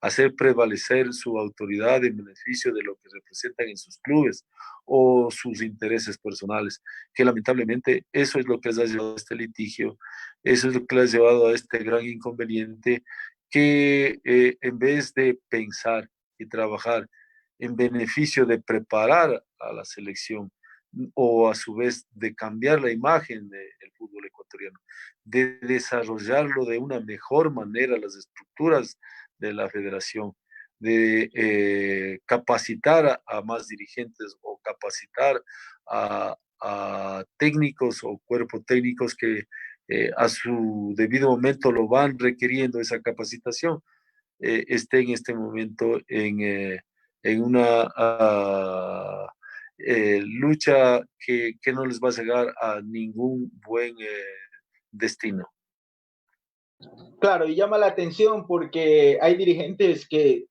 hacer prevalecer su autoridad en beneficio de lo que representan en sus clubes o sus intereses personales, que lamentablemente eso es lo que les ha llevado a este litigio, eso es lo que les ha llevado a este gran inconveniente que en vez de pensar y trabajar en beneficio de preparar a la selección o a su vez de cambiar la imagen del fútbol ecuatoriano, de desarrollarlo de una mejor manera, las estructuras de la federación, de capacitar a más dirigentes o capacitar a técnicos o cuerpos técnicos que a su debido momento lo van requiriendo esa capacitación, esté en este momento en una lucha que no les va a llegar a ningún buen destino. Claro, y llama la atención porque hay dirigentes que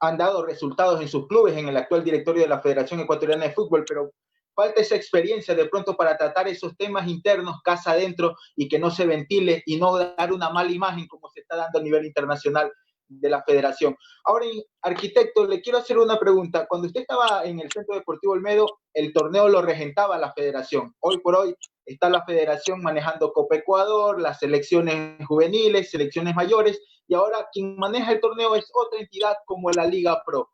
han dado resultados en sus clubes, en el actual directorio de la Federación Ecuatoriana de Fútbol, pero falta esa experiencia de pronto para tratar esos temas internos casa adentro y que no se ventile y no dar una mala imagen como se está dando a nivel internacional de la federación. Ahora, arquitecto, le quiero hacer una pregunta. Cuando usted estaba en el Centro Deportivo Olmedo, el torneo lo regentaba la federación. Hoy por hoy está la federación manejando Copa Ecuador, las selecciones juveniles, selecciones mayores, y ahora quien maneja el torneo es otra entidad como la Liga Pro.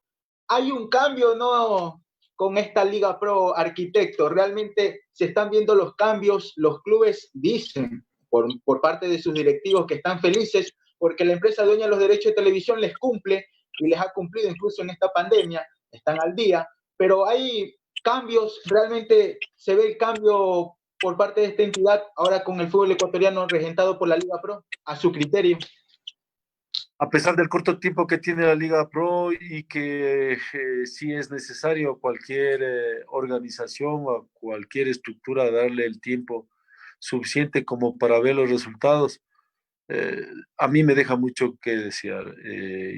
Hay un cambio, ¿no? Con esta Liga Pro, arquitecto, realmente se están viendo los cambios, los clubes dicen por parte de sus directivos que están felices porque la empresa dueña de los derechos de televisión les cumple y les ha cumplido incluso en esta pandemia, están al día, pero hay cambios, realmente se ve el cambio por parte de esta entidad ahora con el fútbol ecuatoriano regentado por la Liga Pro, a su criterio. A pesar del corto tiempo que tiene la Liga Pro y que sí es necesario a cualquier organización o a cualquier estructura darle el tiempo suficiente como para ver los resultados, a mí me deja mucho que desear.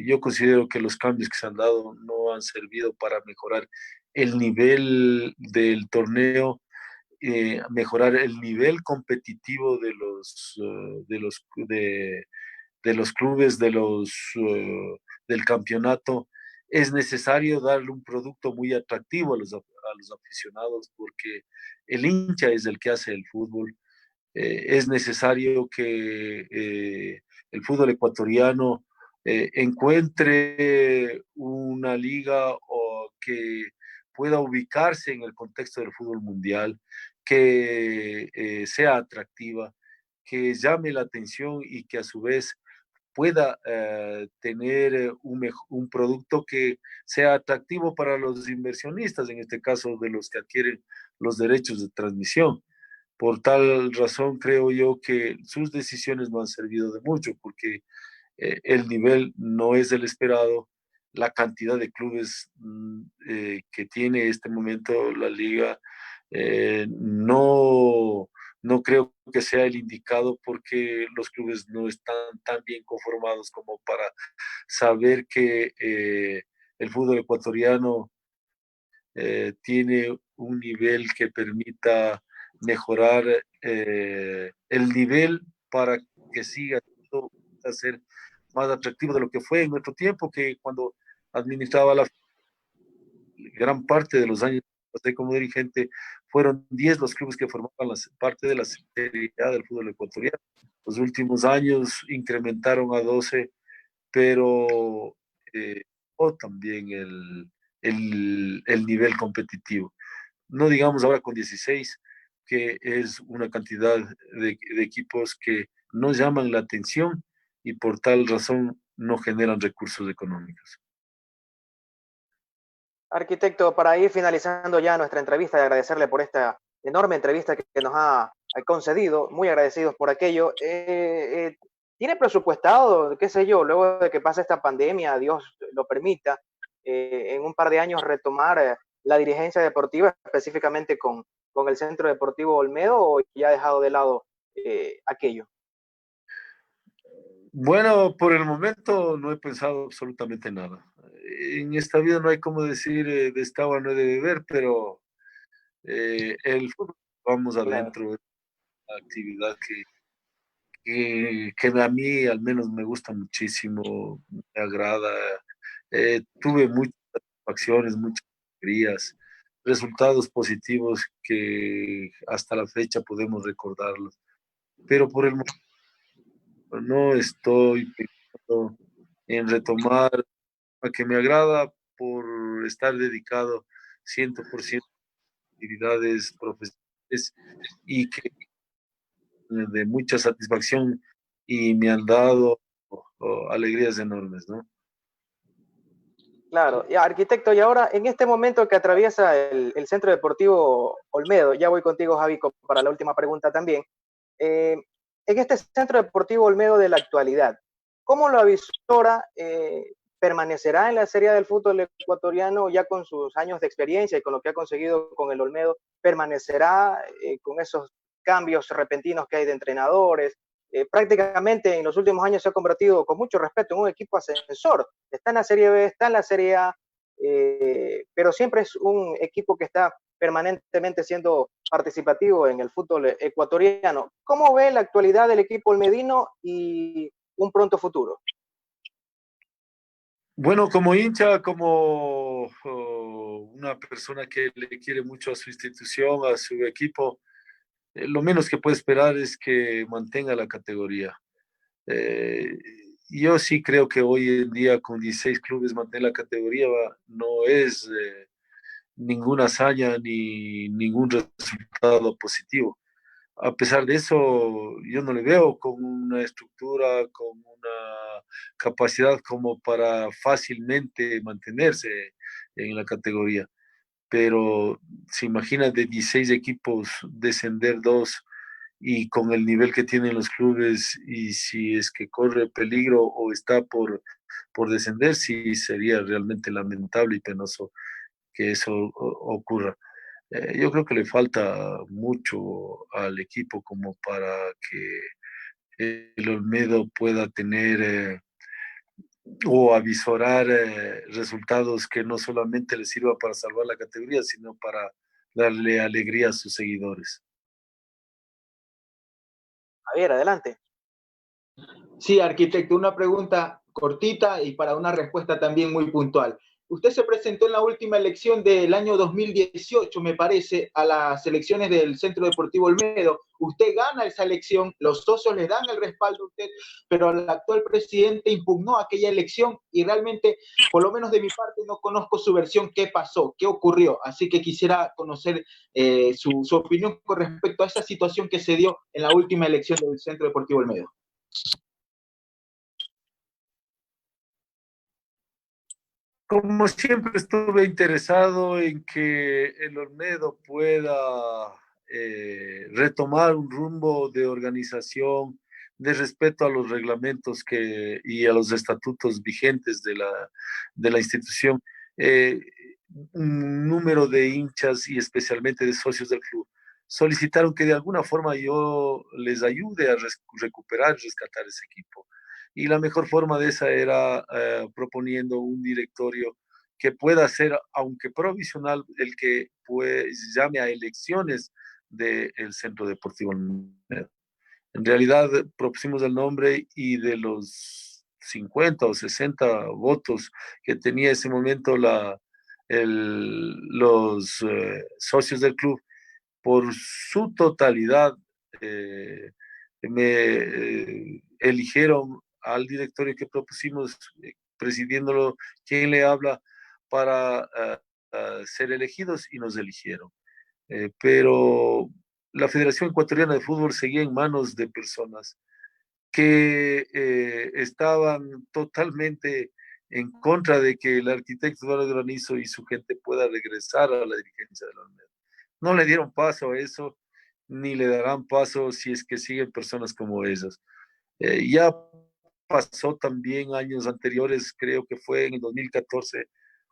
Yo considero que los cambios que se han dado no han servido para mejorar el nivel del torneo, mejorar el nivel competitivo de los clubes, del campeonato. Es necesario darle un producto muy atractivo a los aficionados porque el hincha es el que hace el fútbol. Es necesario que el fútbol ecuatoriano encuentre una liga o que pueda ubicarse en el contexto del fútbol mundial, que sea atractiva, que llame la atención y que a su vez pueda tener un producto que sea atractivo para los inversionistas, en este caso de los que adquieren los derechos de transmisión. Por tal razón, creo yo que sus decisiones no han servido de mucho porque el nivel no es el esperado, la cantidad de clubes que tiene este momento la liga no, no creo que sea el indicado porque los clubes no están tan bien conformados como para saber que el fútbol ecuatoriano tiene un nivel que permita mejorar el nivel para que siga a ser más atractivo de lo que fue en nuestro tiempo, que cuando administraba la gran parte de los años pasé como dirigente, fueron 10 los clubes que formaban parte de la Serie A del fútbol ecuatoriano. Los últimos años incrementaron a 12, pero o también el nivel competitivo. No digamos ahora con 16, que es una cantidad de equipos que no llaman la atención y por tal razón no generan recursos económicos. Arquitecto, para ir finalizando ya nuestra entrevista y agradecerle por esta enorme entrevista que nos ha concedido, muy agradecidos por aquello. ¿Tiene presupuestado, qué sé yo, luego de que pase esta pandemia, Dios lo permita, en un par de años retomar la dirigencia deportiva, específicamente con el Centro Deportivo Olmedo, o ya ha dejado de lado aquello? Bueno, por el momento no he pensado absolutamente nada. En esta vida no hay como decir de esta agua no he de beber, pero el fútbol, vamos Claro. adentro, es una actividad que a mí al menos me gusta muchísimo, me agrada. Tuve muchas satisfacciones, muchas alegrías, resultados positivos que hasta la fecha podemos recordarlos. Pero por el momento no estoy pensando en retomar a que me agrada por estar dedicado 100% a actividades profesionales y que de mucha satisfacción y me han dado alegrías enormes, ¿no? Claro, ya, arquitecto, y ahora en este momento que atraviesa el Centro Deportivo Olmedo, ya voy contigo, Javi, para la última pregunta también. En este Centro Deportivo Olmedo de la actualidad, ¿cómo lo avisora? ¿Permanecerá en la Serie del fútbol ecuatoriano ya con sus años de experiencia y con lo que ha conseguido con el Olmedo? ¿Permanecerá con esos cambios repentinos que hay de entrenadores? Prácticamente en los últimos años se ha convertido, con mucho respeto, en un equipo ascensor. Está en la Serie B, está en la Serie A, pero siempre es un equipo que está permanentemente siendo participativo en el fútbol ecuatoriano. ¿Cómo ve la actualidad del equipo olmedino y un pronto futuro? Bueno, como hincha, como una persona que le quiere mucho a su institución, a su equipo, lo menos que puede esperar es que mantenga la categoría. Eh, yo sí creo que hoy en día con 16 clubes mantener la categoría no es ninguna hazaña ni ningún resultado positivo. A pesar de eso, yo no le veo con una estructura, con una capacidad como para fácilmente mantenerse en la categoría. Pero se imagina de 16 equipos descender dos y con el nivel que tienen los clubes y si es que corre peligro o está por descender, sí sería realmente lamentable y penoso que eso ocurra. Yo creo que le falta mucho al equipo como para que el Olmedo pueda tener o avisorar resultados que no solamente le sirva para salvar la categoría, sino para darle alegría a sus seguidores. Javier, adelante. Sí, arquitecto, una pregunta cortita y para una respuesta también muy puntual. Usted se presentó en la última elección del año 2018, me parece, a las elecciones del Centro Deportivo Olmedo. Usted gana esa elección, los socios le dan el respaldo a usted, pero el actual presidente impugnó aquella elección y realmente, por lo menos de mi parte, no conozco su versión, qué pasó, qué ocurrió. Así que quisiera conocer su opinión con respecto a esa situación que se dio en la última elección del Centro Deportivo Olmedo. Como siempre estuve interesado en que el Olmedo pueda retomar un rumbo de organización, de respeto a los reglamentos y a los estatutos vigentes de la institución. Eh, un número de hinchas y especialmente de socios del club solicitaron que de alguna forma yo les ayude a recuperar, rescatar ese equipo y la mejor forma de esa era proponiendo un directorio que pueda ser, aunque provisional, el que pues, llame a elecciones del Centro Deportivo Olmedo. En realidad propusimos el nombre y de los 50 o 60 votos que tenía en ese momento los socios del club, por su totalidad eligieron al directorio que propusimos, presidiéndolo, quien le habla, para ser elegidos y nos eligieron. Pero la Federación Ecuatoriana de Fútbol seguía en manos de personas que estaban totalmente en contra de que el arquitecto Eduardo Granizo y su gente pueda regresar a la dirigencia de la Olmedo. No le dieron paso a eso, ni le darán paso si es que siguen personas como esas. Ya pasó también años anteriores, creo que fue en el 2014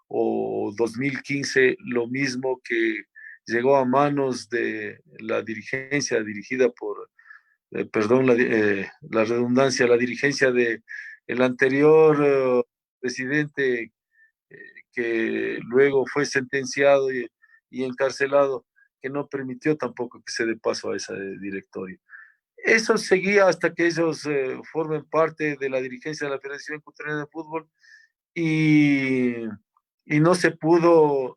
o 2015, lo mismo, que llegó a manos de la dirigencia dirigida por, perdón, la redundancia, la dirigencia de el anterior presidente, que luego fue sentenciado y encarcelado, que no permitió tampoco que se dé paso a ese directorio. Eso seguía hasta que ellos formen parte de la dirigencia de la Federación Ecuatoriana de Fútbol, y, y no se pudo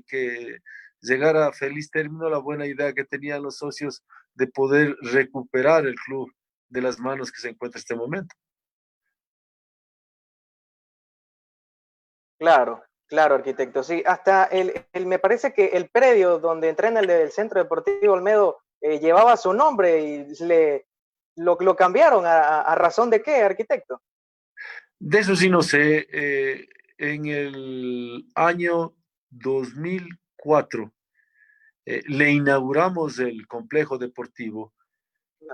que llegar a feliz término la buena idea que tenían los socios de poder recuperar el club de las manos que se encuentra en este momento. Claro, claro, arquitecto. Sí, hasta me parece que el predio donde entrena el del Centro Deportivo Olmedo llevaba su nombre y lo cambiaron a razón de qué, arquitecto. De eso sí no sé. En el año 2004 le inauguramos el complejo deportivo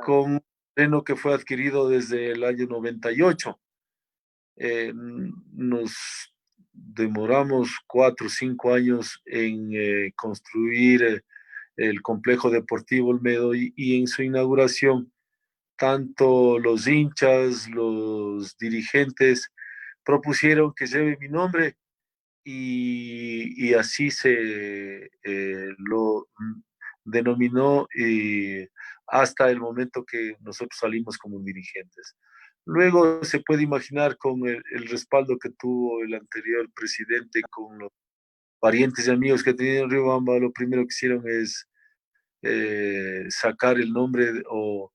con un terreno que fue adquirido desde el año 98. Nos demoramos 4 o 5 años en construir el complejo deportivo Olmedo, y en su inauguración, tanto los hinchas, los dirigentes propusieron que lleve mi nombre, y así se lo denominó, hasta el momento que nosotros salimos como dirigentes. Luego se puede imaginar, con el respaldo que tuvo el anterior presidente, con los parientes y amigos que tenían en Riobamba, lo primero que hicieron es sacar el nombre, o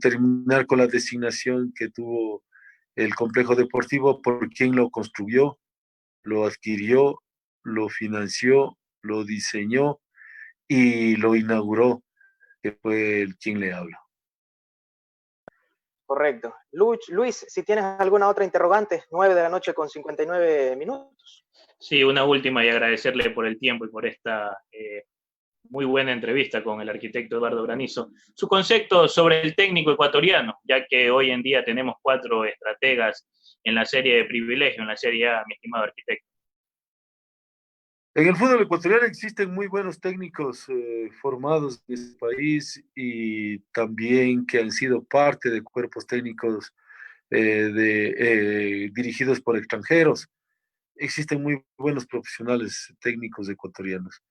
terminar con la designación que tuvo el complejo deportivo por quien lo construyó, lo adquirió, lo financió, lo diseñó y lo inauguró, que fue el quien le habla. Correcto. Luis, si tienes alguna otra interrogante, 9 de la noche con 59 minutos. Sí, una última, y agradecerle por el tiempo y por esta muy buena entrevista con el arquitecto Eduardo Granizo. Su concepto sobre el técnico ecuatoriano, ya que hoy en día tenemos 4 estrategas en la serie de privilegio, en la Serie A, mi estimado arquitecto. En el fútbol ecuatoriano existen muy buenos técnicos formados en este país, y también que han sido parte de cuerpos técnicos dirigidos por extranjeros. Existen muy buenos profesionales técnicos ecuatorianos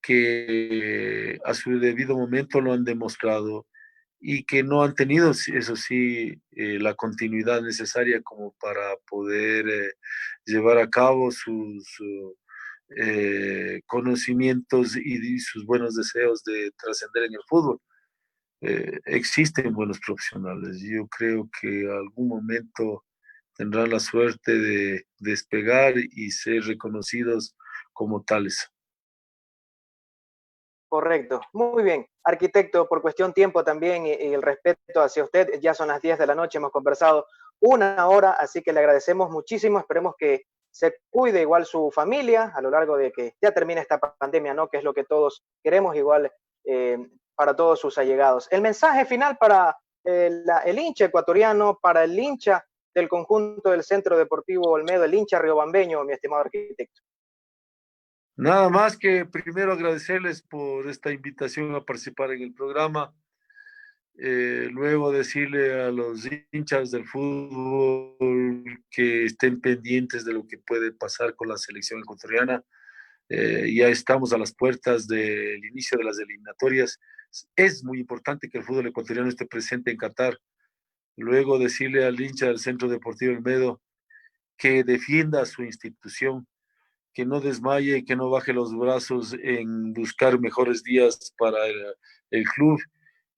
que a su debido momento lo han demostrado, y que no han tenido, eso sí, la continuidad necesaria como para poder llevar a cabo sus conocimientos y sus buenos deseos de trascender en el fútbol. Existen buenos profesionales. Yo creo que algún momento tendrán la suerte de despegar y ser reconocidos como tales. Correcto, muy bien. Arquitecto, por cuestión tiempo también y el respeto hacia usted, ya son las 10 de la noche, hemos conversado 1 hora, así que le agradecemos muchísimo. Esperemos que se cuide igual su familia a lo largo de que ya termine esta pandemia, ¿no? Que es lo que todos queremos, igual para todos sus allegados. El mensaje final para el hincha ecuatoriano, para el hincha del conjunto del Centro Deportivo Olmedo, el hincha riobambeño, mi estimado arquitecto. Nada más que primero agradecerles por esta invitación a participar en el programa, Luego decirle a los hinchas del fútbol que estén pendientes de lo que puede pasar con la selección ecuatoriana. Ya estamos a las puertas del inicio de las eliminatorias. Es muy importante que el fútbol ecuatoriano esté presente en Qatar. Luego decirle al hincha del Centro Deportivo Olmedo que defienda a su institución, que no desmaye, que no baje los brazos en buscar mejores días para el club,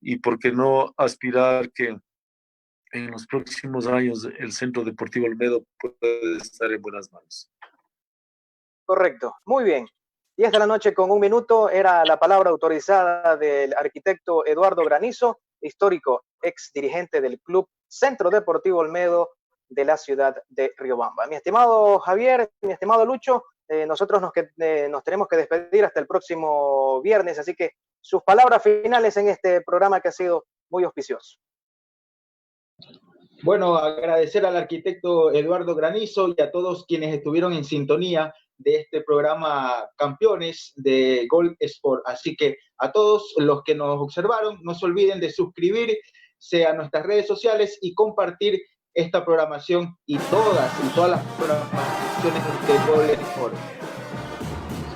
y por qué no aspirar que en los próximos años el Centro Deportivo Olmedo puede estar en buenas manos. Correcto, muy bien. 10 de la noche con 1 minuto era la palabra autorizada del arquitecto Eduardo Granizo, histórico ex dirigente del Club Centro Deportivo Olmedo de la ciudad de Riobamba. Mi estimado Javier, mi estimado Lucho, nosotros nos tenemos que despedir hasta el próximo viernes, así que sus palabras finales en este programa que ha sido muy auspicioso. Bueno, agradecer al arquitecto Eduardo Granizo y a todos quienes estuvieron en sintonía de este programa Campeones de Gol Sport. Así que a todos los que nos observaron, no se olviden de suscribirse a nuestras redes sociales y compartir esta programación y todas las programaciones de Gol Sport.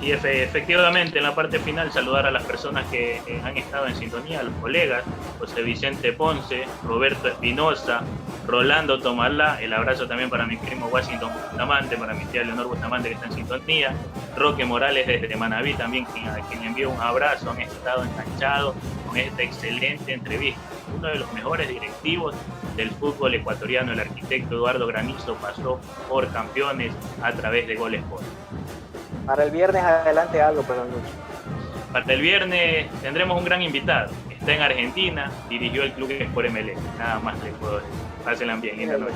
Y efectivamente, en la parte final, saludar a las personas que han estado en sintonía, a los colegas, José Vicente Ponce, Roberto Espinosa, Rolando Tomalá, el abrazo también para mi primo Washington Bustamante, para mi tía Leonor Bustamante que está en sintonía, Roque Morales desde Manaví también, a quien envío un abrazo, han estado enganchados con esta excelente entrevista. Uno de los mejores directivos del fútbol ecuatoriano, el arquitecto Eduardo Granizo, pasó por Campeones a través de Gol Sport. Para el viernes adelante algo, perdón, Lucho. Para el viernes tendremos un gran invitado. Está en Argentina, dirigió el club Sport MLS. Nada más les puedo decir. Pásenla bien, linda noche.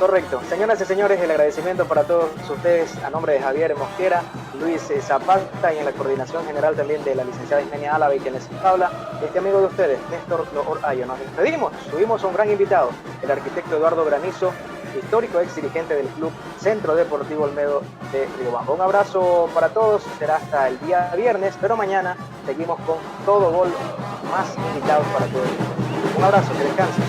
Correcto. Señoras y señores, el agradecimiento para todos ustedes a nombre de Javier Mosquera, Luis Zapata y en la coordinación general también de la licenciada Ismenia Álava y quien les habla, este amigo de ustedes, Néstor Loor-Ayo. Nos despedimos, tuvimos a un gran invitado, el arquitecto Eduardo Granizo, histórico ex dirigente del Club Centro Deportivo Olmedo de Riobamba. Un abrazo para todos, será hasta el día viernes, pero mañana seguimos con todo gol, más invitados para todos. Un abrazo, que descansen.